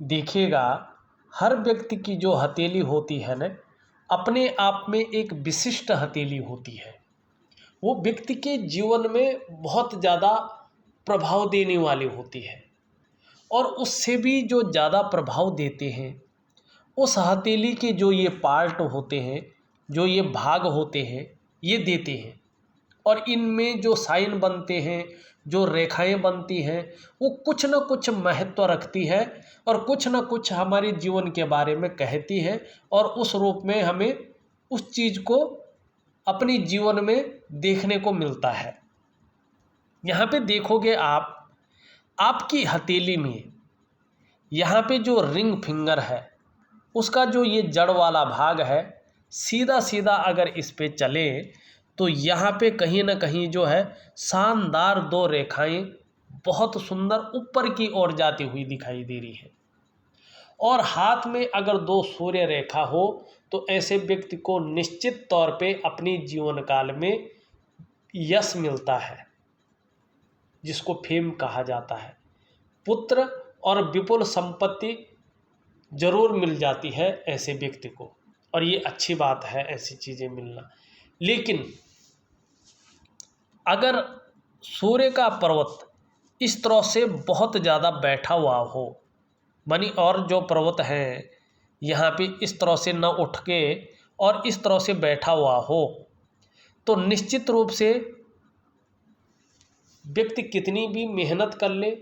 देखिएगा, हर व्यक्ति की जो हथेली होती है ना, अपने आप में एक विशिष्ट हथेली होती है। वो व्यक्ति के जीवन में बहुत ज़्यादा प्रभाव देने वाली होती है और उससे भी जो ज़्यादा प्रभाव देते हैं, उस हथेली के जो ये पार्ट होते हैं, जो ये भाग होते हैं, ये देते हैं। और इनमें जो साइन बनते हैं, जो रेखाएं बनती हैं, वो कुछ न कुछ महत्व रखती है और कुछ न कुछ हमारे जीवन के बारे में कहती है और उस रूप में हमें उस चीज़ को अपने जीवन में देखने को मिलता है। यहाँ पे देखोगे आप, आपकी हथेली में यहाँ पे जो रिंग फिंगर है, उसका जो ये जड़ वाला भाग है, सीधा सीधा अगर इस पे चले तो यहाँ पे कहीं ना कहीं जो है शानदार दो रेखाएं बहुत सुंदर ऊपर की ओर जाती हुई दिखाई दे रही है। और हाथ में अगर दो सूर्य रेखा हो तो ऐसे व्यक्ति को निश्चित तौर पे अपनी जीवन काल में यश मिलता है, जिसको फेम कहा जाता है। पुत्र और विपुल संपत्ति जरूर मिल जाती है ऐसे व्यक्ति को, और ये अच्छी बात है ऐसी चीज़ें मिलना। लेकिन अगर सूर्य का पर्वत इस तरह से बहुत ज़्यादा बैठा हुआ हो, मानी और जो पर्वत हैं यहाँ पे इस तरह से न उठ के और इस तरह से बैठा हुआ हो, तो निश्चित रूप से व्यक्ति कितनी भी मेहनत कर ले,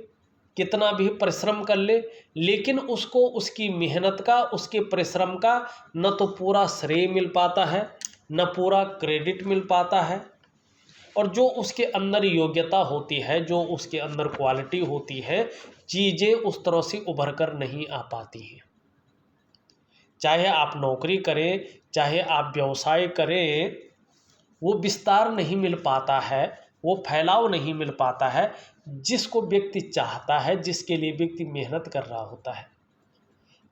कितना भी परिश्रम कर ले, लेकिन उसको उसकी मेहनत का, उसके परिश्रम का न तो पूरा श्रेय मिल पाता है, न पूरा क्रेडिट मिल पाता है। और जो उसके अंदर योग्यता होती है, जो उसके अंदर क्वालिटी होती है, चीज़ें उस तरह से उभर कर नहीं आ पाती हैं। चाहे आप नौकरी करें, चाहे आप व्यवसाय करें, वो विस्तार नहीं मिल पाता है, वो फैलाव नहीं मिल पाता है जिसको व्यक्ति चाहता है, जिसके लिए व्यक्ति मेहनत कर रहा होता है।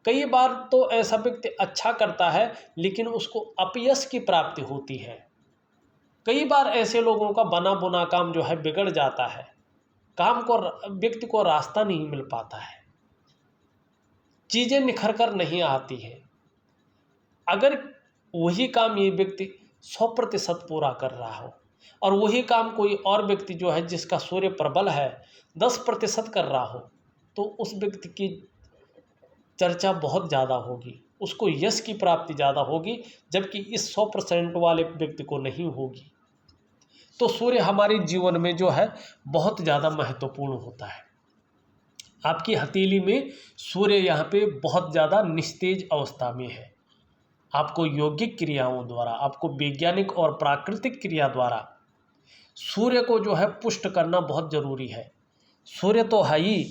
कई बार तो ऐसा व्यक्ति अच्छा करता है लेकिन उसको अपयश की प्राप्ति होती है। कई बार ऐसे लोगों का बना बुना काम जो है बिगड़ जाता है, काम को व्यक्ति को रास्ता नहीं मिल पाता है, चीज़ें निखर कर नहीं आती हैं। अगर वही काम ये व्यक्ति 100% पूरा कर रहा हो और वही काम कोई और व्यक्ति जो है जिसका सूर्य प्रबल है 10% कर रहा हो, तो उस व्यक्ति की चर्चा बहुत ज़्यादा होगी, उसको यश की प्राप्ति ज़्यादा होगी, जबकि इस 100% वाले व्यक्ति को नहीं होगी। तो सूर्य हमारे जीवन में जो है बहुत ज़्यादा महत्वपूर्ण होता है। आपकी हथेली में सूर्य यहाँ पे बहुत ज़्यादा निस्तेज अवस्था में है। आपको यौगिक क्रियाओं द्वारा, आपको वैज्ञानिक और प्राकृतिक क्रिया द्वारा सूर्य को जो है पुष्ट करना बहुत ज़रूरी है। सूर्य तो है ही,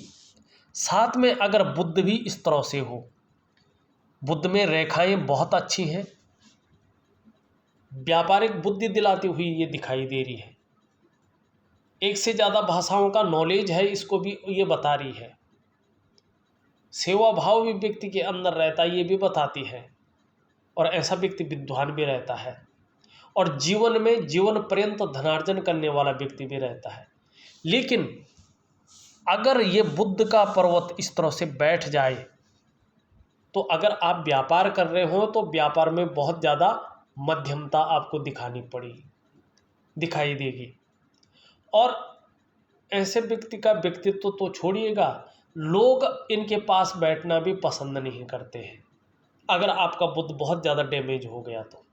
साथ में अगर बुध भी इस तरह से हो, बुध में रेखाएं बहुत अच्छी हैं, व्यापारिक बुद्धि दिलाती हुई ये दिखाई दे रही है, एक से ज़्यादा भाषाओं का नॉलेज है, इसको भी ये बता रही है, सेवा भाव भी व्यक्ति के अंदर रहता है, ये भी बताती है, और ऐसा व्यक्ति विद्वान भी रहता है और जीवन में जीवन पर्यंत धनार्जन करने वाला व्यक्ति भी रहता है। लेकिन अगर ये बुध का पर्वत इस तरह से बैठ जाए तो अगर आप व्यापार कर रहे हो तो व्यापार में बहुत ज़्यादा मध्यमता आपको दिखाई देगी। और ऐसे व्यक्ति का व्यक्तित्व तो छोड़िएगा, लोग इनके पास बैठना भी पसंद नहीं करते हैं। अगर आपका बुध बहुत ज़्यादा डैमेज हो गया तो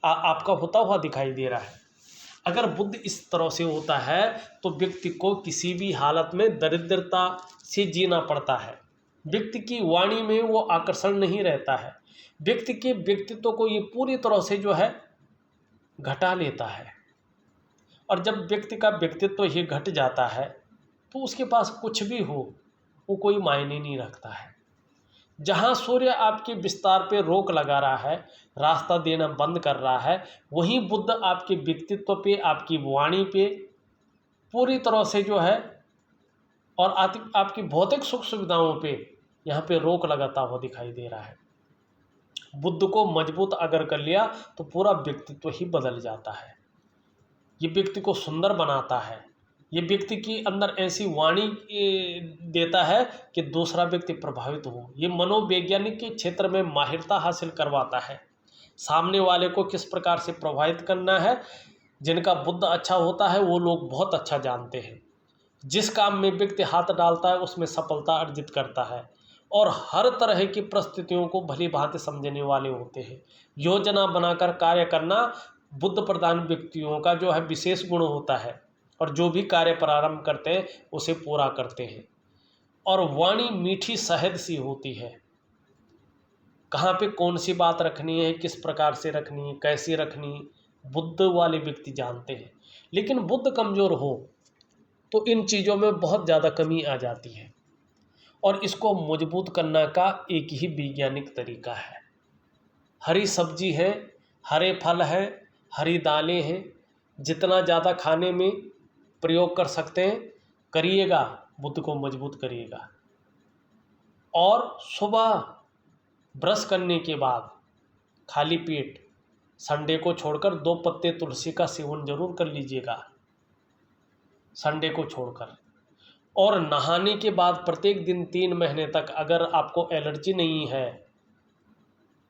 आपका होता हुआ दिखाई दे रहा है। अगर बुध इस तरह से होता है तो व्यक्ति को किसी भी हालत में दरिद्रता से जीना पड़ता है, व्यक्ति की वाणी में वो आकर्षण नहीं रहता है, व्यक्ति के व्यक्तित्व को ये पूरी तरह से जो है घटा लेता है। और जब व्यक्ति का व्यक्तित्व ही घट जाता है तो उसके पास कुछ भी हो वो कोई मायने नहीं रखता है। जहाँ सूर्य आपके विस्तार पे रोक लगा रहा है, रास्ता देना बंद कर रहा है, वहीं बुध आपके व्यक्तित्व पे, आपकी वाणी पे पूरी तरह से जो है और आपकी भौतिक सुख सुविधाओं पे यहाँ पे रोक लगाता हुआ दिखाई दे रहा है। बुध को मजबूत अगर कर लिया तो पूरा व्यक्तित्व ही बदल जाता है। ये व्यक्ति को सुंदर बनाता है, ये व्यक्ति की अंदर ऐसी वाणी देता है कि दूसरा व्यक्ति प्रभावित हो। ये मनोवैज्ञानिक के क्षेत्र में माहिरता हासिल करवाता है। सामने वाले को किस प्रकार से प्रभावित करना है, जिनका बुद्ध अच्छा होता है वो लोग बहुत अच्छा जानते हैं। जिस काम में व्यक्ति हाथ डालता है उसमें सफलता अर्जित करता है और हर तरह की परिस्थितियों को भली भांति समझने वाले होते हैं। योजना बनाकर कार्य करना बुद्ध प्रधान व्यक्तियों का जो है विशेष गुण होता है और जो भी कार्य प्रारंभ करते हैं उसे पूरा करते हैं। और वाणी मीठी शहद सी होती है। कहाँ पे कौन सी बात रखनी है, किस प्रकार से रखनी है, कैसी रखनी, बुद्ध वाले व्यक्ति जानते हैं। लेकिन बुद्ध कमज़ोर हो तो इन चीज़ों में बहुत ज़्यादा कमी आ जाती है और इसको मजबूत करने का एक ही वैज्ञानिक तरीका है। हरी सब्जी है, हरे फल हैं, हरी दालें हैं, जितना ज़्यादा खाने में प्रयोग कर सकते हैं करिएगा, बुद्ध को मजबूत करिएगा। और सुबह ब्रश करने के बाद खाली पेट संडे को छोड़कर 2 पत्ते तुलसी का सेवन जरूर कर लीजिएगा, संडे को छोड़कर। और नहाने के बाद प्रत्येक दिन 3 महीने तक अगर आपको एलर्जी नहीं है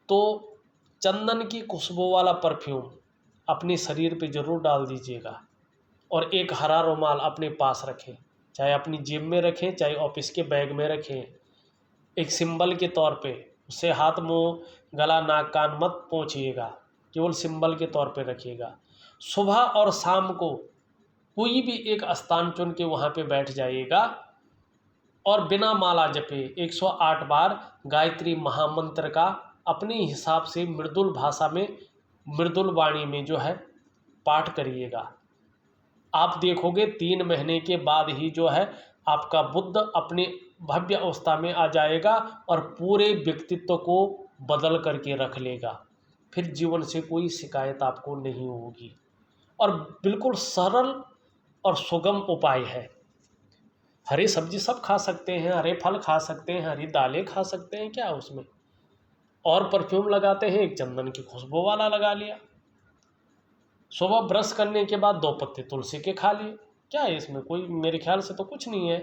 तो चंदन की खुशबू वाला परफ्यूम अपने शरीर पे ज़रूर डाल दीजिएगा। और एक हरा रुमाल अपने पास रखें, चाहे अपनी जेब में रखें चाहे ऑफिस के बैग में रखें, एक सिंबल के तौर पे। उससे हाथ, मुंह, गला, नाक, कान मत पोंछिएगा, केवल सिंबल के तौर पे रखिएगा। सुबह और शाम को कोई भी एक स्थान चुन के वहाँ पे बैठ जाइएगा और बिना माला जपे 108 बार गायत्री महामंत्र का अपने हिसाब से मृदुल भाषा में, मृदुल वाणी में जो है पाठ करिएगा। आप देखोगे 3 महीने के बाद ही जो है आपका बुद्ध अपने भव्य अवस्था में आ जाएगा और पूरे व्यक्तित्व को बदल करके रख लेगा। फिर जीवन से कोई शिकायत आपको नहीं होगी और बिल्कुल सरल और सुगम उपाय है। हरी सब्जी सब खा सकते हैं, हरे फल खा सकते हैं, हरी दालें खा सकते हैं, क्या उसमें। और परफ्यूम लगाते हैं, एक चंदन की खुशबू वाला लगा लिया। सुबह ब्रश करने के बाद 2 पत्ते तुलसी के खा लिए, क्या है इसमें, कोई मेरे ख्याल से तो कुछ नहीं है।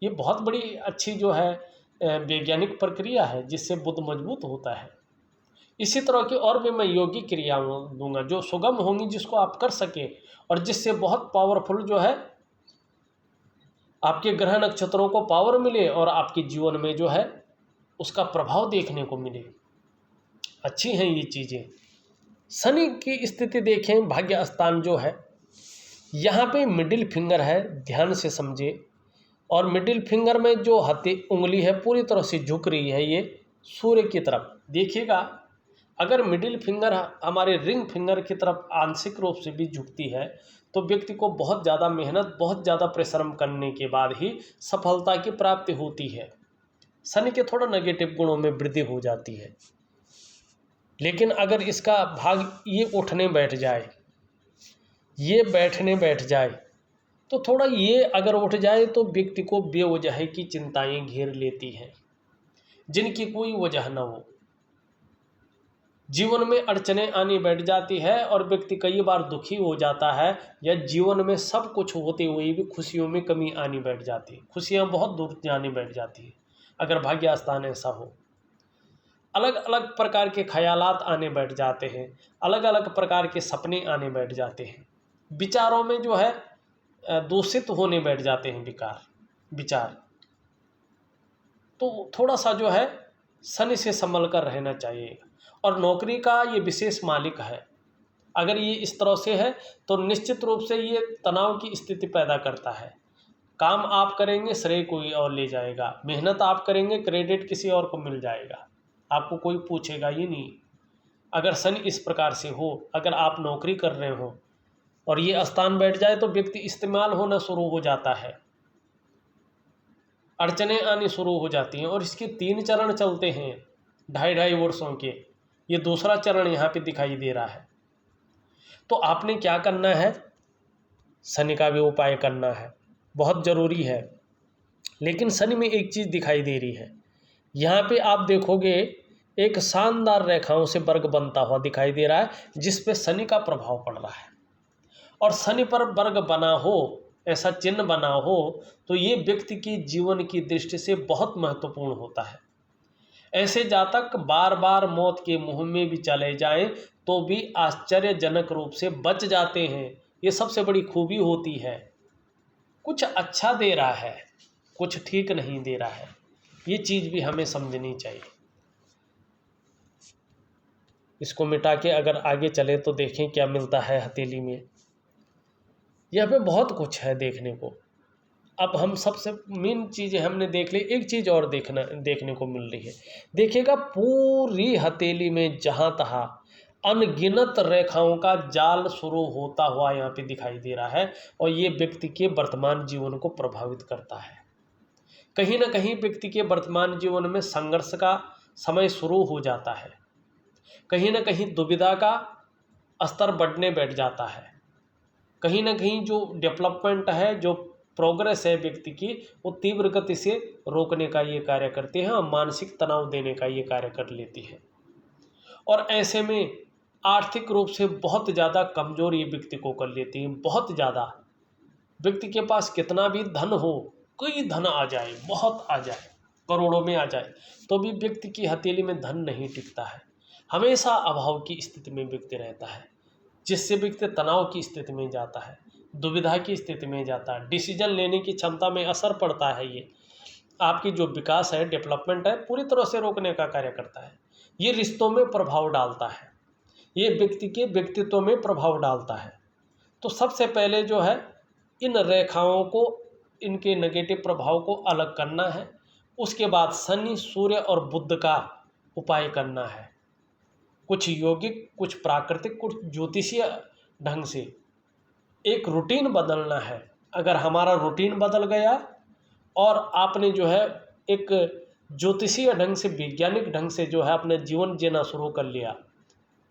ये बहुत बड़ी अच्छी जो है वैज्ञानिक प्रक्रिया है जिससे बुद्ध मजबूत होता है। इसी तरह की और भी मैं योगिक क्रियाएं दूंगा जो सुगम होंगी, जिसको आप कर सके और जिससे बहुत पावरफुल जो है आपके ग्रह नक्षत्रों को पावर मिले और आपके जीवन में जो है उसका प्रभाव देखने को मिले। अच्छी हैं ये चीज़ें। शनि की स्थिति देखें, भाग्य स्थान जो है यहाँ पे मिडिल फिंगर है, ध्यान से समझे। और मिडिल फिंगर में जो उंगली है पूरी तरह से झुक रही है, ये सूर्य की तरफ देखिएगा। अगर मिडिल फिंगर हमारे रिंग फिंगर की तरफ आंशिक रूप से भी झुकती है तो व्यक्ति को बहुत ज़्यादा मेहनत, बहुत ज़्यादा परिश्रम करने के बाद ही सफलता की प्राप्ति होती है। शनि के थोड़ा नेगेटिव गुणों में वृद्धि हो जाती है। लेकिन अगर इसका भाग ये उठने बैठ जाए, ये बैठने बैठ जाए, तो थोड़ा ये अगर उठ जाए तो व्यक्ति को बेवजह की चिंताएं घेर लेती हैं जिनकी कोई वजह न हो। जीवन में अड़चनें आनी बैठ जाती है और व्यक्ति कई बार दुखी हो जाता है, या जीवन में सब कुछ होते हुए भी खुशियों में कमी आनी बैठ जाती है, खुशियां बहुत दूर जाने बैठ जाती है। अगर भाग्य स्थान ऐसा हो, अलग अलग प्रकार के ख्यालात आने बैठ जाते हैं, अलग अलग प्रकार के सपने आने बैठ जाते हैं, विचारों में जो है दूषित होने बैठ जाते हैं विचार। तो थोड़ा सा जो है शनि से संभल कर रहना चाहिए। और नौकरी का ये विशेष मालिक है, अगर ये इस तरह से है तो निश्चित रूप से ये तनाव की स्थिति पैदा करता है। काम आप करेंगे, श्रेय कोई और ले जाएगा, मेहनत आप करेंगे, क्रेडिट किसी और को मिल जाएगा, आपको कोई पूछेगा ही नहीं। अगर शनि इस प्रकार से हो, अगर आप नौकरी कर रहे हो और ये स्थान बैठ जाए तो व्यक्ति इस्तेमाल होना शुरू हो जाता है, अड़चनें आनी शुरू हो जाती हैं। और इसके 3 चरण चलते हैं 2.5 वर्षों के, ये दूसरा चरण यहाँ पे दिखाई दे रहा है। तो आपने क्या करना है, शनि का भी उपाय करना है, बहुत ज़रूरी है। लेकिन शनि में एक चीज़ दिखाई दे रही है, यहाँ पे आप देखोगे एक शानदार रेखाओं से वर्ग बनता हुआ दिखाई दे रहा है जिस पे शनि का प्रभाव पड़ रहा है। और शनि पर वर्ग बना हो ऐसा चिन्ह बना हो, तो ये व्यक्ति की जीवन की दृष्टि से बहुत महत्वपूर्ण होता है। ऐसे जातक बार बार मौत के मुंह में भी चले जाएं तो भी आश्चर्यजनक रूप से बच जाते हैं। ये सबसे बड़ी खूबी होती है। कुछ अच्छा दे रहा है, कुछ ठीक नहीं दे रहा है, ये चीज़ भी हमें समझनी चाहिए। इसको मिटा के अगर आगे चले तो देखें क्या मिलता है हथेली में। यहाँ पे बहुत कुछ है देखने को। अब हम सबसे मेन चीज़ें हमने देख ली, एक चीज़ और देखने को मिल रही है। देखिएगा पूरी हथेली में जहाँ तहाँ अनगिनत रेखाओं का जाल शुरू होता हुआ यहाँ पे दिखाई दे रहा है, और ये व्यक्ति के वर्तमान जीवन को प्रभावित करता है। कहीं ना कहीं व्यक्ति के वर्तमान जीवन में संघर्ष का समय शुरू हो जाता है, कहीं ना कहीं दुविधा का स्तर बढ़ने बैठ जाता है, कहीं ना कहीं जो डेवलपमेंट है, जो प्रोग्रेस है व्यक्ति की, वो तीव्र गति से रोकने का ये कार्य करती है और मानसिक तनाव देने का ये कार्य कर लेती है। और ऐसे में आर्थिक रूप से बहुत ज़्यादा कमज़ोर ये व्यक्ति को कर लेती है। बहुत ज़्यादा व्यक्ति के पास कितना भी धन हो, कोई धन आ जाए, बहुत आ जाए, करोड़ों में आ जाए, तो भी व्यक्ति की हथेली में धन नहीं टिकता है। हमेशा अभाव की स्थिति में व्यक्ति रहता है, जिससे व्यक्ति तनाव की स्थिति में जाता है, दुविधा की स्थिति में जाता है, डिसीजन लेने की क्षमता में असर पड़ता है। ये आपकी जो विकास है, डेवलपमेंट है, पूरी तरह से रोकने का कार्य करता है। ये रिश्तों में प्रभाव डालता है, ये व्यक्ति के व्यक्तित्व में प्रभाव डालता है। तो सबसे पहले जो है, इन रेखाओं को, इनके नेगेटिव प्रभाव को अलग करना है। उसके बाद शनि, सूर्य और बुध का उपाय करना है। कुछ यौगिक, कुछ प्राकृतिक, कुछ ज्योतिषीय ढंग से एक रूटीन बदलना है। अगर हमारा रूटीन बदल गया और आपने जो है एक ज्योतिषीय ढंग से, वैज्ञानिक ढंग से जो है अपने जीवन जीना शुरू कर लिया,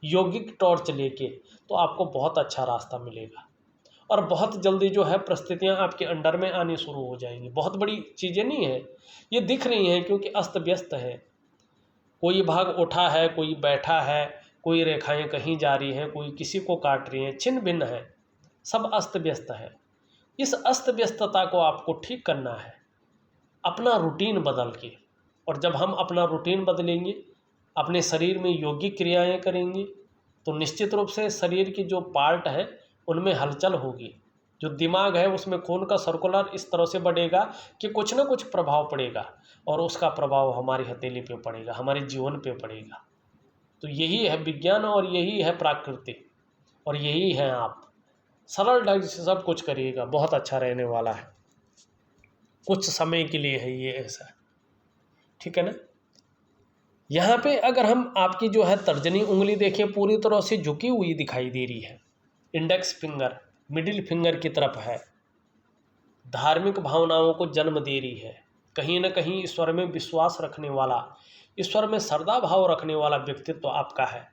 यौगिक टॉर्च लेके, तो आपको बहुत अच्छा रास्ता मिलेगा और बहुत जल्दी जो है परिस्थितियां आपके अंडर में आनी शुरू हो जाएंगी। बहुत बड़ी चीज़ें नहीं है, ये दिख रही हैं क्योंकि अस्त व्यस्त है। कोई भाग उठा है, कोई बैठा है, कोई रेखाएं कहीं जा रही हैं, कोई किसी को काट रही हैं, छिन्न भिन्न है, सब अस्त व्यस्त है। इस अस्त व्यस्तता को आपको ठीक करना है अपना रूटीन बदल के। और जब हम अपना रूटीन बदलेंगे, अपने शरीर में योगिक क्रियाएं करेंगे, तो निश्चित रूप से शरीर की जो पार्ट है उनमें हलचल होगी। जो दिमाग है उसमें खून का सर्कुलर इस तरह से बढ़ेगा कि कुछ ना कुछ प्रभाव पड़ेगा, और उसका प्रभाव हमारी हथेली पे पड़ेगा, हमारे जीवन पे पड़ेगा। तो यही है विज्ञान और यही है प्रकृति और यही है आप। सरल ढंग से सब कुछ करिएगा, बहुत अच्छा रहने वाला है। कुछ समय के लिए है ये ऐसा, ठीक है ना। यहाँ पे अगर हम आपकी जो है तर्जनी उंगली देखें, पूरी तरह से झुकी हुई दिखाई दे रही है। इंडेक्स फिंगर मिडिल फिंगर की तरफ है, धार्मिक भावनाओं को जन्म दे रही है। कहीं ना कहीं ईश्वर में विश्वास रखने वाला, ईश्वर में श्रद्धा भाव रखने वाला व्यक्तित्व आपका है,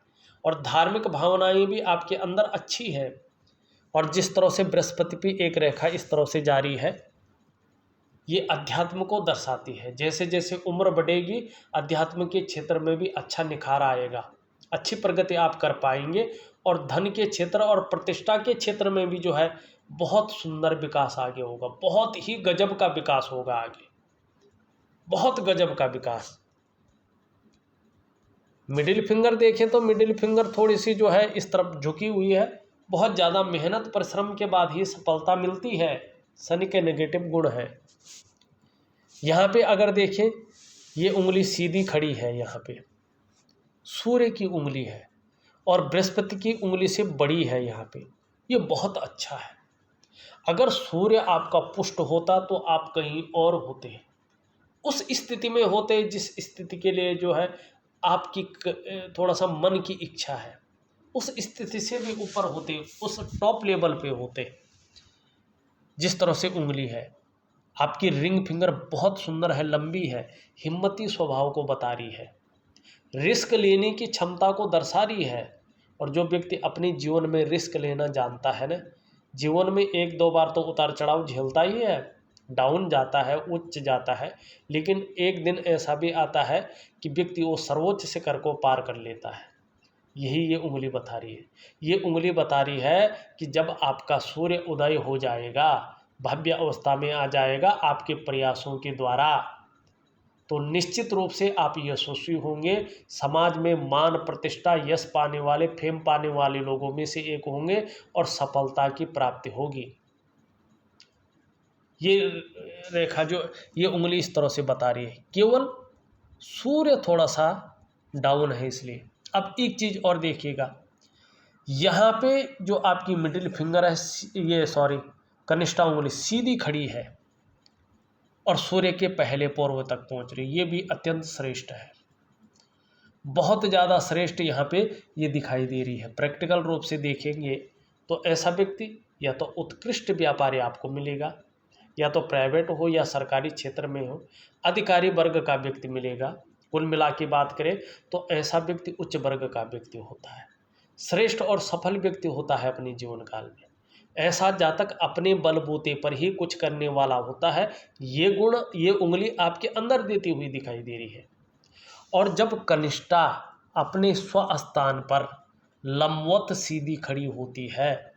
और धार्मिक भावनाएं भी आपके अंदर अच्छी है। और जिस तरह से बृहस्पति की एक रेखा इस तरह से जारी है, ये अध्यात्म को दर्शाती है। जैसे जैसे उम्र बढ़ेगी, अध्यात्म के क्षेत्र में भी अच्छा निखार आएगा, अच्छी प्रगति आप कर पाएंगे, और धन के क्षेत्र और प्रतिष्ठा के क्षेत्र में भी जो है बहुत सुंदर विकास आगे होगा। बहुत ही गजब का विकास होगा आगे, बहुत गजब का विकास। मिडिल फिंगर देखें तो मिडिल फिंगर थोड़ी सी जो है इस तरफ झुकी हुई है। बहुत ज़्यादा मेहनत परिश्रम के बाद ही सफलता मिलती है, शनि के नेगेटिव गुण है। यहाँ पे अगर देखें, ये उंगली सीधी खड़ी है, यहाँ पे सूर्य की उंगली है और बृहस्पति की उंगली से बड़ी है यहाँ पे। ये बहुत अच्छा है। अगर सूर्य आपका पुष्ट होता तो आप कहीं और होते, उस स्थिति में होते जिस स्थिति के लिए जो है आपकी थोड़ा सा मन की इच्छा है, उस स्थिति से भी ऊपर होते, उस टॉप लेवल पे होते। जिस तरह से उंगली है आपकी, रिंग फिंगर बहुत सुंदर है, लंबी है, हिम्मती स्वभाव को बता रही है, रिस्क लेने की क्षमता को दर्शा रही है। और जो व्यक्ति अपने जीवन में रिस्क लेना जानता है ना, जीवन में एक दो बार तो उतार चढ़ाव झेलता ही है, डाउन जाता है, उच्च जाता है, लेकिन एक दिन ऐसा भी आता है कि व्यक्ति वो सर्वोच्च शिखर को पार कर लेता है। यही ये उंगली बता रही है। ये उंगली बता रही है कि जब आपका सूर्य उदय हो जाएगा भव्य अवस्था में आ जाएगा आपके प्रयासों के द्वारा। तो निश्चित रूप से आप यशस्वी होंगे, समाज में मान प्रतिष्ठा यश पाने वाले, फेम पाने वाले लोगों में से एक होंगे और सफलता की प्राप्ति होगी। ये रेखा जो ये उंगली इस तरह से बता रही है, केवल सूर्य थोड़ा सा डाउन है इसलिए। अब एक चीज़ और देखिएगा, यहाँ पे जो आपकी मिडिल फिंगर है, ये सॉरी कनिष्ठा उंगली सीधी खड़ी है और सूर्य के पहले पूर्व तक पहुँच रही, ये भी अत्यंत श्रेष्ठ है, बहुत ज़्यादा श्रेष्ठ यहाँ पे ये दिखाई दे रही है। प्रैक्टिकल रूप से देखेंगे तो ऐसा व्यक्ति या तो उत्कृष्ट व्यापारी आपको मिलेगा, या तो प्राइवेट हो या सरकारी क्षेत्र में हो, अधिकारी वर्ग का व्यक्ति मिलेगा। कुल मिला के बात करें तो ऐसा व्यक्ति उच्च वर्ग का व्यक्ति होता है, श्रेष्ठ और सफल व्यक्ति होता है अपने जीवन काल में। ऐसा जातक अपने बलबूते पर ही कुछ करने वाला होता है। ये गुण, ये उंगली आपके अंदर देती हुई दिखाई दे रही है। और जब कनिष्ठा अपने स्वस्थान पर लंबवत सीधी खड़ी होती है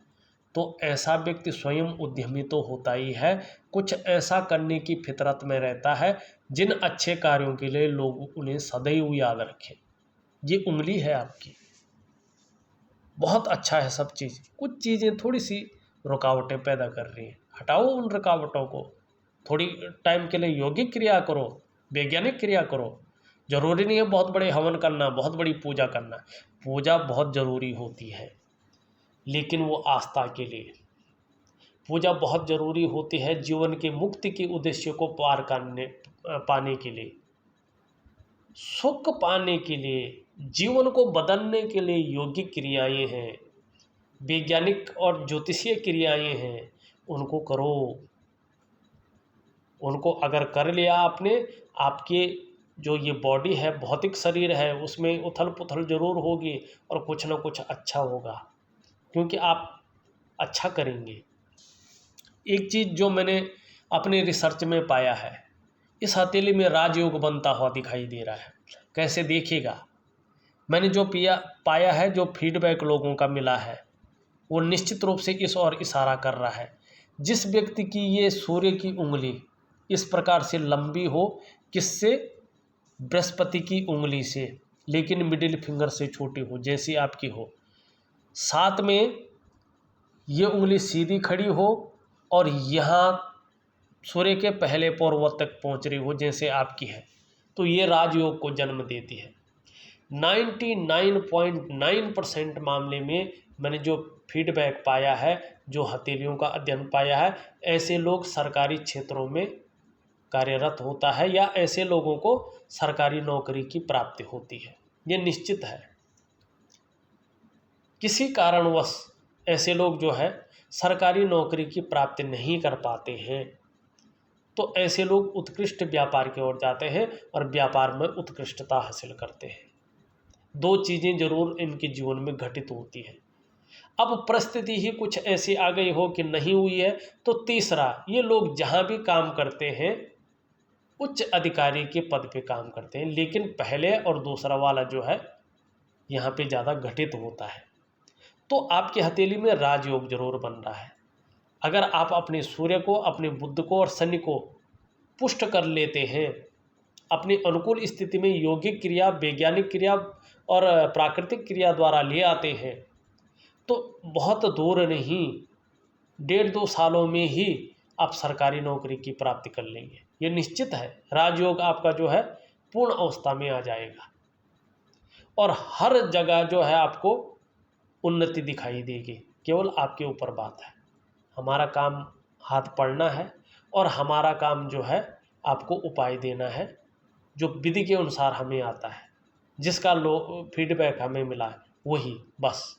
तो ऐसा व्यक्ति स्वयं उद्यमी तो होता ही है, कुछ ऐसा करने की फितरत में रहता है जिन अच्छे कार्यों के लिए लोग उन्हें सदैव याद रखें। ये उंगली है आपकी, बहुत अच्छा है सब चीज़। कुछ चीज़ें थोड़ी सी रुकावटें पैदा कर रही हैं, हटाओ उन रुकावटों को, थोड़ी टाइम के लिए यौगिक क्रिया करो, वैज्ञानिक क्रिया करो। जरूरी नहीं है बहुत बड़े हवन करना, बहुत बड़ी पूजा करना। पूजा बहुत ज़रूरी होती है लेकिन वो आस्था के लिए। पूजा बहुत ज़रूरी होती है जीवन के मुक्ति के उद्देश्य को पाने के लिए, सुख पाने के लिए, जीवन को बदलने के लिए यौगिक क्रियाएं हैं, वैज्ञानिक और ज्योतिषीय क्रियाएं हैं, उनको करो। उनको अगर कर लिया आपने, आपके जो ये बॉडी है, भौतिक शरीर है, उसमें उथल पुथल जरूर होगी और कुछ ना कुछ अच्छा होगा, क्योंकि आप अच्छा करेंगे। एक चीज़ जो मैंने अपने रिसर्च में पाया है, इस हथेली में राजयोग बनता हुआ दिखाई दे रहा है। कैसे देखिएगा, मैंने जो पाया है, जो फीडबैक लोगों का मिला है, वो निश्चित रूप से इस ओर इशारा कर रहा है। जिस व्यक्ति की ये सूर्य की उंगली इस प्रकार से लंबी हो, किससे, बृहस्पति की उंगली से, लेकिन मिडिल फिंगर से छोटी हो, जैसी आपकी हो, साथ में ये उंगली सीधी खड़ी हो और यहाँ सूर्य के पहले पूर्व तक पहुँच रही हो जैसे आपकी है, तो ये राजयोग को जन्म देती है। 99.9% मामले में मैंने जो फीडबैक पाया है, जो हथेलियों का अध्ययन पाया है, ऐसे लोग सरकारी क्षेत्रों में कार्यरत होता है या ऐसे लोगों को सरकारी नौकरी की प्राप्ति होती है, ये निश्चित है। किसी कारणवश ऐसे लोग जो है सरकारी नौकरी की प्राप्ति नहीं कर पाते हैं, तो ऐसे लोग उत्कृष्ट व्यापार की ओर जाते हैं और व्यापार में उत्कृष्टता हासिल करते हैं। दो चीज़ें जरूर इनके जीवन में घटित होती है। अब परिस्थिति ही कुछ ऐसी आ गई हो कि नहीं हुई है, तो तीसरा, ये लोग जहाँ भी काम करते हैं उच्च अधिकारी के पद पे काम करते हैं, लेकिन पहले और दूसरा वाला जो है यहाँ पे ज़्यादा घटित होता है। तो आपकी हथेली में राजयोग जरूर बन रहा है। अगर आप अपने सूर्य को, अपने बुध को और शनि को पुष्ट कर लेते हैं, अपनी अनुकूल स्थिति में यौगिक क्रिया, वैज्ञानिक क्रिया और प्राकृतिक क्रिया द्वारा ले आते हैं, तो बहुत दूर नहीं, 1.5-2 सालों में ही आप सरकारी नौकरी की प्राप्ति कर लेंगे। ये निश्चित है, राजयोग आपका जो है पूर्ण अवस्था में आ जाएगा और हर जगह जो है आपको उन्नति दिखाई देगी। केवल आपके ऊपर बात है, हमारा काम हाथ पढ़ना है और हमारा काम जो है आपको उपाय देना है, जो विधि के अनुसार हमें आता है, जिसका फीडबैक हमें मिला है वही बस।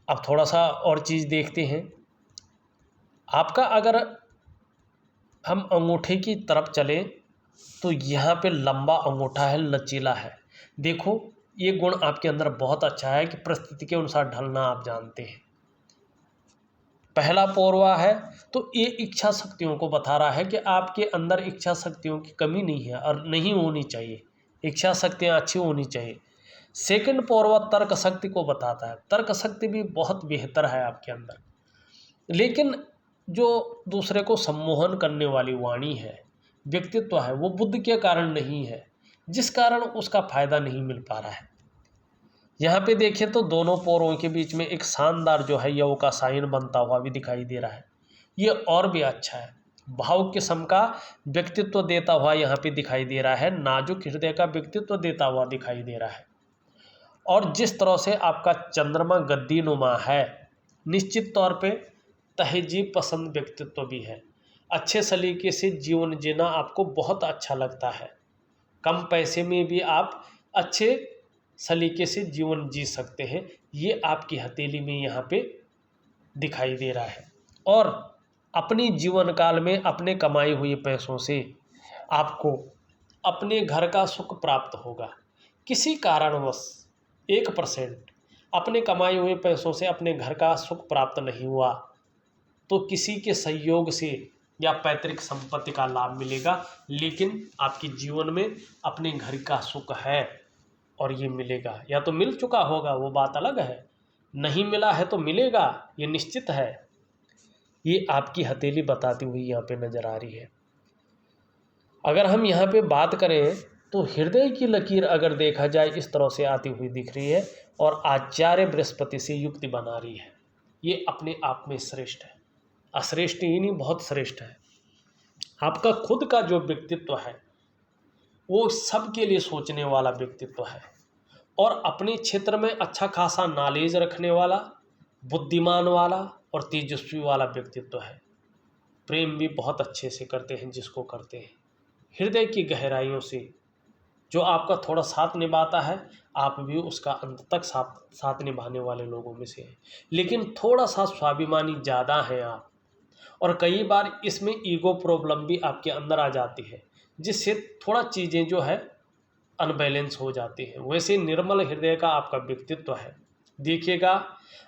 अब थोड़ा सा और चीज़ देखते हैं। आपका अगर हम अंगूठे की तरफ चलें तो यहाँ पे लंबा अंगूठा है, लचीला है। देखो, ये गुण आपके अंदर बहुत अच्छा है कि परिस्थिति के अनुसार ढलना आप जानते हैं। पहला पौरवा है तो ये इच्छा शक्तियों को बता रहा है कि आपके अंदर इच्छा शक्तियों की कमी नहीं है और नहीं होनी चाहिए, इच्छा शक्तियाँ अच्छी होनी चाहिए। सेकंड पौरवा तर्क शक्ति को बताता है, तर्क शक्ति भी बहुत बेहतर है आपके अंदर। लेकिन जो दूसरे को सम्मोहन करने वाली वाणी है, व्यक्तित्व है, वो बुद्ध के कारण नहीं है, जिस कारण उसका फायदा नहीं मिल पा रहा है। यहाँ पे देखें तो दोनों पोरों के बीच में एक शानदार जो है यव का साइन बनता हुआ भी दिखाई दे रहा है। ये और भी अच्छा है, भाव के सम का व्यक्तित्व देता हुआ यहाँ पे दिखाई दे रहा है, नाजुक हृदय का व्यक्तित्व देता हुआ दिखाई दे रहा है। और जिस तरह से आपका चंद्रमा गद्दी नुमा है, निश्चित तौर पे तहजीब पसंद व्यक्तित्व भी है। अच्छे सलीके से जीवन जीना आपको बहुत अच्छा लगता है, कम पैसे में भी आप अच्छे सलीके से जीवन जी सकते हैं, ये आपकी हथेली में यहाँ पे दिखाई दे रहा है। और अपनी जीवन काल में अपने कमाए हुए पैसों से आपको अपने घर का सुख प्राप्त होगा। किसी कारणवश 1% अपने कमाए हुए पैसों से अपने घर का सुख प्राप्त नहीं हुआ तो किसी के सहयोग से या पैतृक संपत्ति का लाभ मिलेगा, लेकिन आपके जीवन में अपने घर का सुख है और ये मिलेगा। या तो मिल चुका होगा, वो बात अलग है, नहीं मिला है तो मिलेगा, ये निश्चित है। ये आपकी हथेली बताती हुई यहाँ पे नजर आ रही है। अगर हम यहाँ पे बात करें तो हृदय की लकीर अगर देखा जाए इस तरह से आती हुई दिख रही है और आचार्य बृहस्पति से युक्ति बना रही है। ये अपने आप में श्रेष्ठ है, अश्रेष्ठ ही नहीं, बहुत श्रेष्ठ है। आपका खुद का जो व्यक्तित्व है वो सबके लिए सोचने वाला व्यक्तित्व है और अपने क्षेत्र में अच्छा खासा नॉलेज रखने वाला, बुद्धिमान वाला और तेजस्वी वाला व्यक्तित्व है। प्रेम भी बहुत अच्छे से करते हैं जिसको करते हैं, हृदय की गहराइयों से। जो आपका थोड़ा साथ निभाता है आप भी उसका अंत तक साथ निभाने वाले लोगों में से हैं। लेकिन थोड़ा सा स्वाभिमानी ज़्यादा हैं आप, और कई बार इसमें ईगो प्रॉब्लम भी आपके अंदर आ जाती है, जिससे थोड़ा चीज़ें जो है अनबैलेंस हो जाती हैं। वैसे निर्मल हृदय का आपका व्यक्तित्व है। देखिएगा,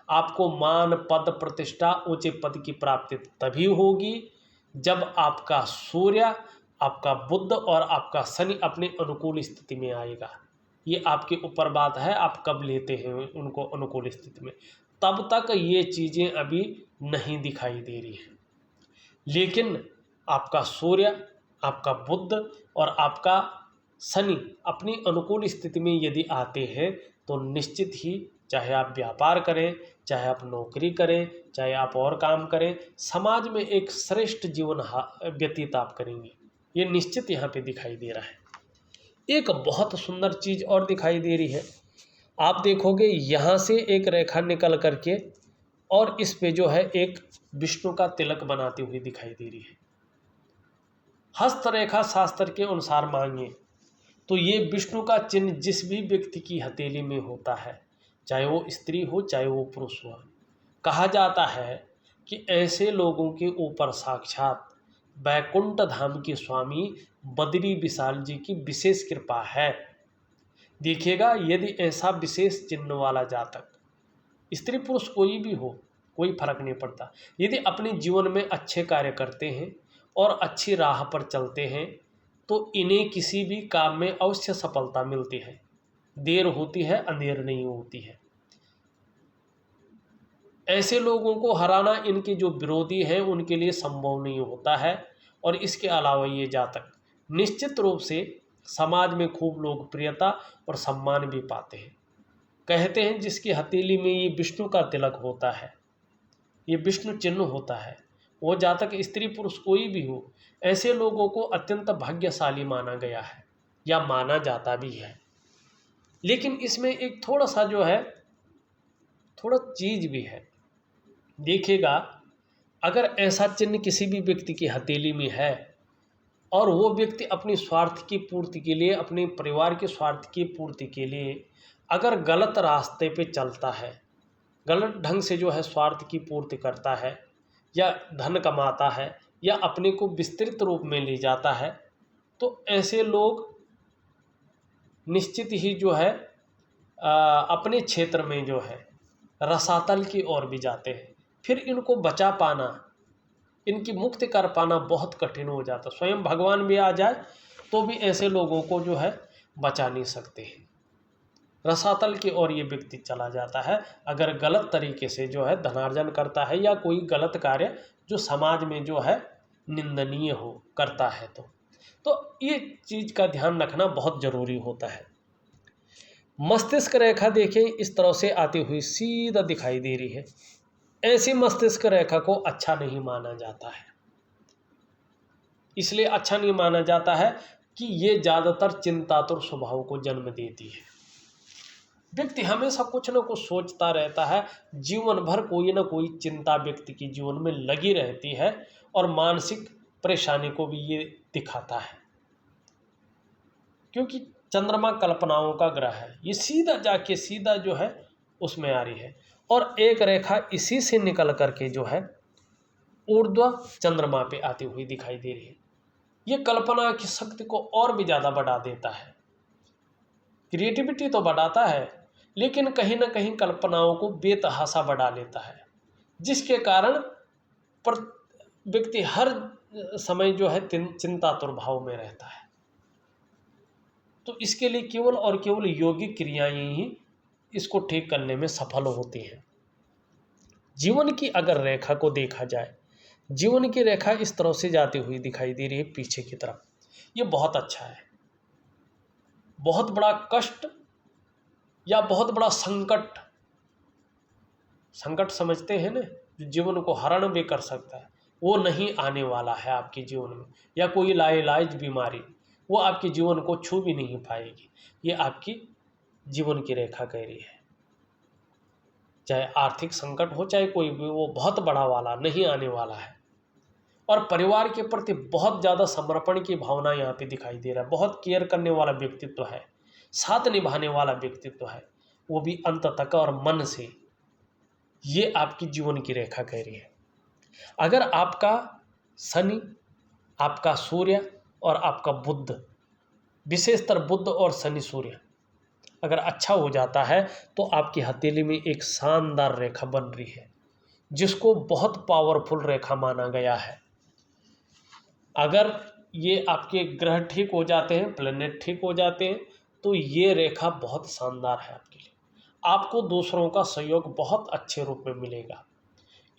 आपको मान, पद, प्रतिष्ठा, ऊंचे पद की प्राप्ति तभी होगी जब आपका सूर्य, आपका बुध और आपका शनि अपने अनुकूल स्थिति में आएगा। ये आपके ऊपर बात है, आप कब लेते हैं उनको अनुकूल स्थिति में। तब तक ये चीज़ें अभी नहीं दिखाई दे रही हैं, लेकिन आपका सूर्य, आपका बुध और आपका शनि अपनी अनुकूल स्थिति में यदि आते हैं तो निश्चित ही, चाहे आप व्यापार करें, चाहे आप नौकरी करें, चाहे आप और काम करें, समाज में एक श्रेष्ठ जीवन व्यतीत आप करेंगे। ये निश्चित यहाँ पे दिखाई दे रहा है। एक बहुत सुंदर चीज़ और दिखाई दे रही है, आप देखोगे यहाँ से एक रेखा निकल करके और इस पे जो है एक विष्णु का तिलक बनाती हुई दिखाई दे रही है। हस्तरेखा शास्त्र के अनुसार मांगे तो ये विष्णु का चिन्ह जिस भी व्यक्ति की हथेली में होता है, चाहे वो स्त्री हो चाहे वो पुरुष हो, कहा जाता है कि ऐसे लोगों के ऊपर साक्षात बैकुंठ धाम के स्वामी बद्री विशाल जी की विशेष कृपा है। देखिएगा, यदि ऐसा विशेष चिन्ह वाला जातक, स्त्री पुरुष कोई भी हो, कोई फर्क नहीं पड़ता, यदि अपने जीवन में अच्छे कार्य करते हैं और अच्छी राह पर चलते हैं तो इन्हें किसी भी काम में अवश्य सफलता मिलती है। देर होती है, अंधेर नहीं होती है। ऐसे लोगों को हराना इनके जो विरोधी हैं उनके लिए संभव नहीं होता है। और इसके अलावा ये जातक निश्चित रूप से समाज में खूब लोकप्रियता और सम्मान भी पाते हैं। कहते हैं जिसकी हथेली में ये विष्णु का तिलक होता है, ये विष्णु चिन्ह होता है, वो जातक स्त्री पुरुष कोई भी हो, ऐसे लोगों को अत्यंत भाग्यशाली माना गया है या माना जाता भी है। लेकिन इसमें एक थोड़ा सा जो है, थोड़ा चीज़ भी है। देखिएगा, अगर ऐसा चिन्ह किसी भी व्यक्ति की हथेली में है और वो व्यक्ति अपनी स्वार्थ की पूर्ति के लिए, अपने परिवार के स्वार्थ की पूर्ति के लिए अगर गलत रास्ते पे चलता है, गलत ढंग से जो है स्वार्थ की पूर्ति करता है या धन कमाता है या अपने को विस्तृत रूप में ले जाता है, तो ऐसे लोग निश्चित ही जो है अपने क्षेत्र में जो है रसातल की ओर भी जाते हैं। फिर इनको बचा पाना, इनकी मुक्ति कर पाना बहुत कठिन हो जाता। स्वयं भगवान भी आ जाए तो भी ऐसे लोगों को जो है बचा नहीं सकते हैं। रसातल की ओर ये व्यक्ति चला जाता है अगर गलत तरीके से जो है धनार्जन करता है या कोई गलत कार्य जो समाज में जो है निंदनीय हो करता है। तो ये चीज़ का ध्यान रखना बहुत ज़रूरी होता है। मस्तिष्क रेखा देखें इस तरह से आती हुई सीधा दिखाई दे रही है। ऐसी मस्तिष्क रेखा को अच्छा नहीं माना जाता है। इसलिए अच्छा नहीं माना जाता है कि ये ज़्यादातर चिंतातुर स्वभाव को जन्म देती है। व्यक्ति हमेशा कुछ न कुछ सोचता रहता है, जीवन भर कोई ना कोई चिंता व्यक्ति के जीवन में लगी रहती है और मानसिक परेशानी को भी ये दिखाता है, क्योंकि चंद्रमा कल्पनाओं का ग्रह है। ये सीधा जाके सीधा जो है उसमें आ रही है और एक रेखा इसी से निकल करके जो है ऊर्ध्व चंद्रमा पे आती हुई दिखाई दे रही है। ये कल्पना की शक्ति को और भी ज़्यादा बढ़ा देता है। क्रिएटिविटी तो बढ़ाता है लेकिन कहीं ना कहीं कल्पनाओं को बेतहाशा बढ़ा लेता है, जिसके कारण व्यक्ति हर समय जो है चिंतातुर भाव में रहता है। तो इसके लिए केवल और केवल योगिक क्रियाएं ही इसको ठीक करने में सफल होती हैं। जीवन की अगर रेखा को देखा जाए, जीवन की रेखा इस तरह से जाती हुई दिखाई दे रही है पीछे की तरफ। ये बहुत अच्छा है। बहुत बड़ा कष्ट या बहुत बड़ा संकट समझते हैं ना, जो जीवन को हरण भी कर सकता है, वो नहीं आने वाला है आपके जीवन में। या कोई लाइलाज बीमारी वो आपके जीवन को छू भी नहीं पाएगी। ये आपकी जीवन की रेखा कह रही है। चाहे आर्थिक संकट हो चाहे कोई भी, वो बहुत बड़ा वाला नहीं आने वाला है। और परिवार के प्रति बहुत ज़्यादा समर्पण की भावना यहाँ पे दिखाई दे रहा है। बहुत केयर करने वाला व्यक्तित्व है, साथ निभाने वाला व्यक्तित्व है, वो भी अंत तक और मन से। ये आपकी जीवन की रेखा कह रही है। अगर आपका शनि, आपका सूर्य और आपका बुध, विशेषतर बुध और शनि सूर्य अगर अच्छा हो जाता है तो आपकी हथेली में एक शानदार रेखा बन रही है, जिसको बहुत पावरफुल रेखा माना गया है। अगर ये आपके ग्रह ठीक हो जाते हैं, प्लेनेट ठीक हो जाते हैं, तो ये रेखा बहुत शानदार है आपके लिए। आपको दूसरों का सहयोग बहुत अच्छे रूप में मिलेगा।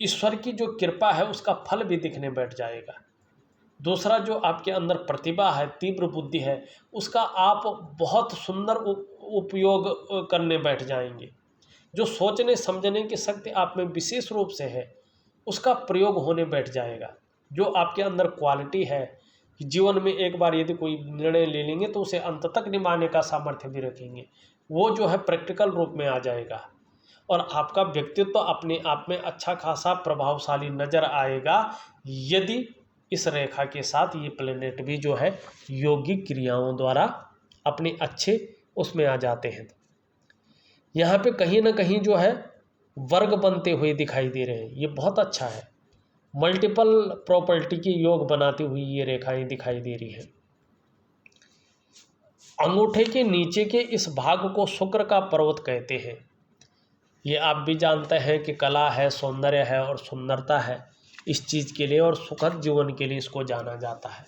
ईश्वर की जो कृपा है उसका फल भी दिखने बैठ जाएगा। दूसरा, जो आपके अंदर प्रतिभा है, तीव्र बुद्धि है, उसका आप बहुत सुंदर उपयोग करने बैठ जाएंगे। जो सोचने समझने की शक्ति आप में विशेष रूप से है, उसका प्रयोग होने बैठ जाएगा। जो आपके अंदर क्वालिटी है कि जीवन में एक बार यदि कोई निर्णय ले लेंगे तो उसे अंत तक निभाने का सामर्थ्य भी रखेंगे, वो जो है प्रैक्टिकल रूप में आ जाएगा। और आपका व्यक्तित्व तो अपने आप में अच्छा खासा प्रभावशाली नजर आएगा यदि इस रेखा के साथ ये प्लेनेट भी जो है योगिक क्रियाओं द्वारा अपने अच्छे उसमें आ जाते हैं। यहाँ पे कहीं ना कहीं जो है वर्ग बनते हुए दिखाई दे रहे हैं। ये बहुत अच्छा है। मल्टीपल प्रॉपर्टी की योग बनाती हुई ये रेखाएं दिखाई दे रही हैं। अंगूठे के नीचे के इस भाग को शुक्र का पर्वत कहते हैं। ये आप भी जानते हैं कि कला है, सौंदर्य है और सुंदरता है इस चीज़ के लिए, और सुखद जीवन के लिए इसको जाना जाता है।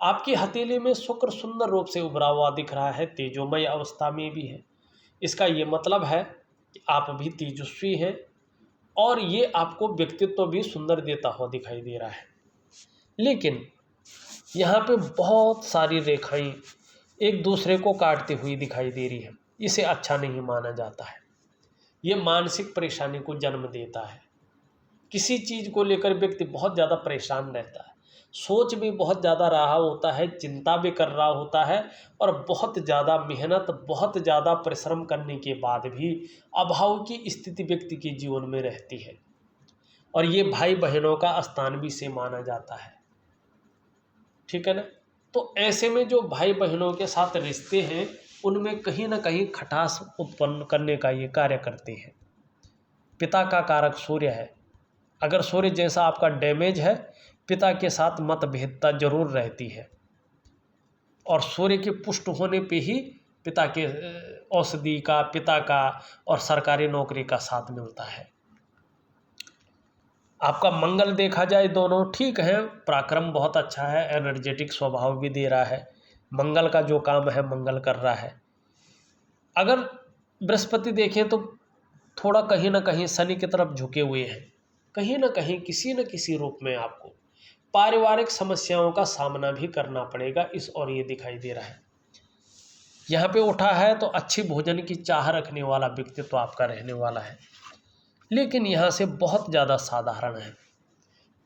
आपकी हथेली में शुक्र सुंदर रूप से उभरा हुआ दिख रहा है, तेजोमय अवस्था में भी है। इसका ये मतलब है कि आप भी तेजस्वी हैं और ये आपको व्यक्तित्व भी सुंदर देता हुआ दिखाई दे रहा है। लेकिन यहाँ पे बहुत सारी रेखाएं एक दूसरे को काटती हुई दिखाई दे रही है। इसे अच्छा नहीं माना जाता है। ये मानसिक परेशानी को जन्म देता है। किसी चीज़ को लेकर व्यक्ति बहुत ज़्यादा परेशान रहता है, सोच भी बहुत ज़्यादा रहा होता है, चिंता भी कर रहा होता है और बहुत ज़्यादा मेहनत, बहुत ज़्यादा परिश्रम करने के बाद भी अभाव की स्थिति व्यक्ति के जीवन में रहती है। और ये भाई बहनों का स्थान भी से माना जाता है, ठीक है ना। तो ऐसे में जो भाई बहनों के साथ रिश्ते हैं उनमें कहीं ना कहीं खटास उत्पन्न करने का ये कार्य करते हैं। पिता का कारक सूर्य है। अगर सूर्य जैसा आपका डैमेज है, पिता के साथ मतभेदता जरूर रहती है। और सूर्य के पुष्ट होने पे ही पिता के औषधि का, पिता का और सरकारी नौकरी का साथ मिलता है। आपका मंगल देखा जाए, दोनों ठीक है, पराक्रम बहुत अच्छा है, एनर्जेटिक स्वभाव भी दे रहा है। मंगल का जो काम है मंगल कर रहा है। अगर बृहस्पति देखें तो थोड़ा कहीं ना कहीं शनि की तरफ झुके हुए हैं, कहीं ना कहीं किसी न किसी रूप में आपको पारिवारिक समस्याओं का सामना भी करना पड़ेगा इस और ये दिखाई दे रहा है। यहाँ पे उठा है तो अच्छी भोजन की चाह रखने वाला व्यक्तित्व तो आपका रहने वाला है, लेकिन यहाँ से बहुत ज़्यादा साधारण है।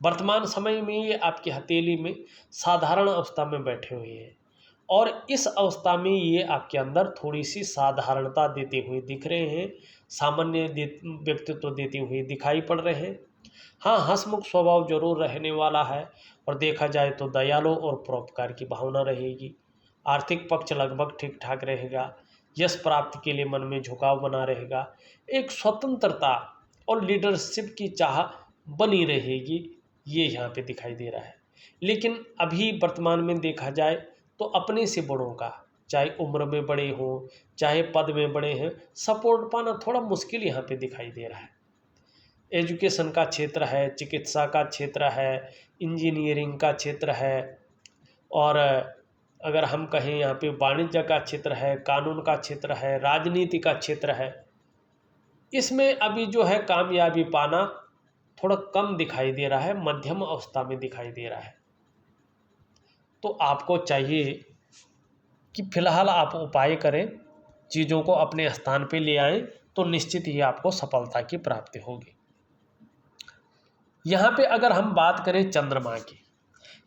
वर्तमान समय में ये आपकी हथेली में साधारण अवस्था में बैठे हुए हैं और इस अवस्था में ये आपके अंदर थोड़ी सी साधारणता देते हुए दिख रहे हैं, सामान्य व्यक्तित्व देते हुए दिखाई पड़ रहे हैं। हाँ, हंसमुख स्वभाव जरूर रहने वाला है और देखा जाए तो दयालु और परोपकार की भावना रहेगी। आर्थिक पक्ष लगभग ठीक ठाक रहेगा। यश प्राप्ति के लिए मन में झुकाव बना रहेगा। एक स्वतंत्रता और लीडरशिप की चाह बनी रहेगी, ये यहाँ पे दिखाई दे रहा है। लेकिन अभी वर्तमान में देखा जाए तो अपने से बड़ों का, चाहे उम्र में बड़े हों चाहे पद में बड़े हैं, सपोर्ट पाना थोड़ा मुश्किल यहाँ पे दिखाई दे रहा है। एजुकेशन का क्षेत्र है, चिकित्सा का क्षेत्र है, इंजीनियरिंग का क्षेत्र है, और अगर हम कहें यहाँ पे वाणिज्य का क्षेत्र है, कानून का क्षेत्र है, राजनीति का क्षेत्र है, इसमें अभी जो है कामयाबी पाना थोड़ा कम दिखाई दे रहा है, मध्यम अवस्था में दिखाई दे रहा है। तो आपको चाहिए कि फिलहाल आप उपाय करें, चीज़ों को अपने स्थान पे ले आएं, तो निश्चित ही आपको सफलता की प्राप्ति होगी। यहाँ पे अगर हम बात करें चंद्रमा की,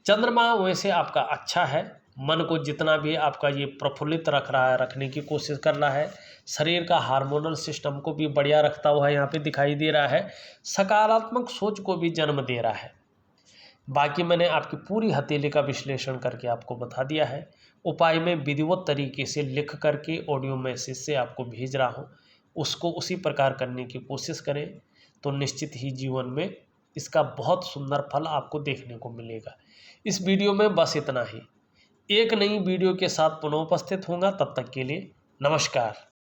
चंद्रमा वैसे आपका अच्छा है, मन को जितना भी आपका ये प्रफुल्लित रख रहा है, रखने की कोशिश कर रहा है, शरीर का हार्मोनल सिस्टम को भी बढ़िया रखता हुआ यहाँ पे दिखाई दे रहा है, सकारात्मक सोच को भी जन्म दे रहा है। बाकी मैंने आपकी पूरी हथेली का विश्लेषण करके आपको बता दिया है। उपाय में विधिवत तरीके से लिख करके ऑडियो मैसेज से आपको भेज रहा हूँ, उसको उसी प्रकार करने की कोशिश करें तो निश्चित ही जीवन में इसका बहुत सुंदर फल आपको देखने को मिलेगा। इस वीडियो में बस इतना ही। एक नई वीडियो के साथ पुनः उपस्थित होऊंगा, तब तक के लिए नमस्कार।